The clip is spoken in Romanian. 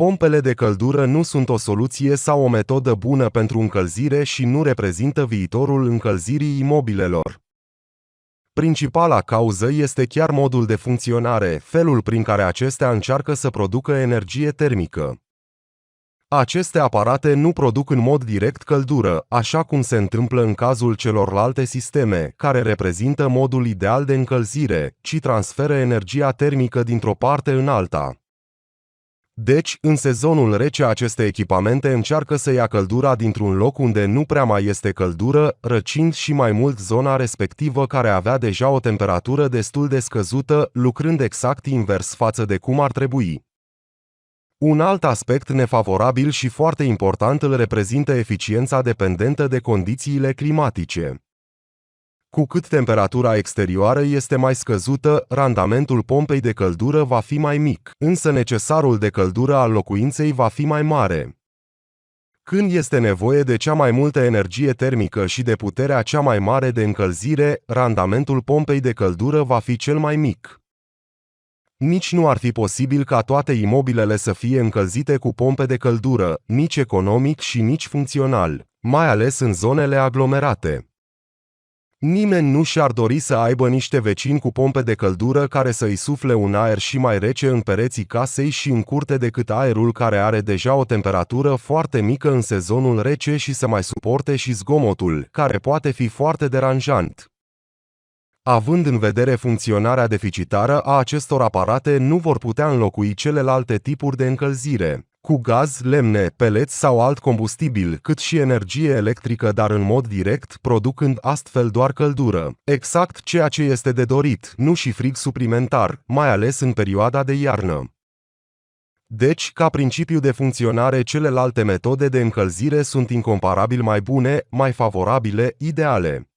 Pompele de căldură nu sunt o soluție sau o metodă bună pentru încălzire și nu reprezintă viitorul încălzirii imobilelor. Principala cauză este chiar modul de funcționare, felul prin care acestea încearcă să producă energie termică. Aceste aparate nu produc în mod direct căldură, așa cum se întâmplă în cazul celorlalte sisteme, care reprezintă modul ideal de încălzire, ci transferă energia termică dintr-o parte în alta. Deci, în sezonul rece aceste echipamente încearcă să ia căldura dintr-un loc unde nu prea mai este căldură, răcind și mai mult zona respectivă care avea deja o temperatură destul de scăzută, lucrând exact invers față de cum ar trebui. Un alt aspect nefavorabil și foarte important îl reprezintă eficiența dependentă de condițiile climatice. Cu cât temperatura exterioară este mai scăzută, randamentul pompei de căldură va fi mai mic, însă necesarul de căldură al locuinței va fi mai mare. Când este nevoie de cea mai multă energie termică și de puterea cea mai mare de încălzire, randamentul pompei de căldură va fi cel mai mic. Nici nu ar fi posibil ca toate imobilele să fie încălzite cu pompe de căldură, nici economic și nici funcțional, mai ales în zonele aglomerate. Nimeni nu și-ar dori să aibă niște vecini cu pompe de căldură care să îi sufle un aer și mai rece în pereții casei și în curte decât aerul care are deja o temperatură foarte mică în sezonul rece și să mai suporte și zgomotul, care poate fi foarte deranjant. Având în vedere funcționarea deficitară a acestor aparate, nu vor putea înlocui celelalte tipuri de încălzire, cu gaz, lemne, peleți sau alt combustibil, cât și energie electrică, dar în mod direct, producând astfel doar căldură. Exact ceea ce este de dorit, nu și frig suplimentar, mai ales în perioada de iarnă. Deci, ca principiu de funcționare, celelalte metode de încălzire sunt incomparabil mai bune, mai favorabile, ideale.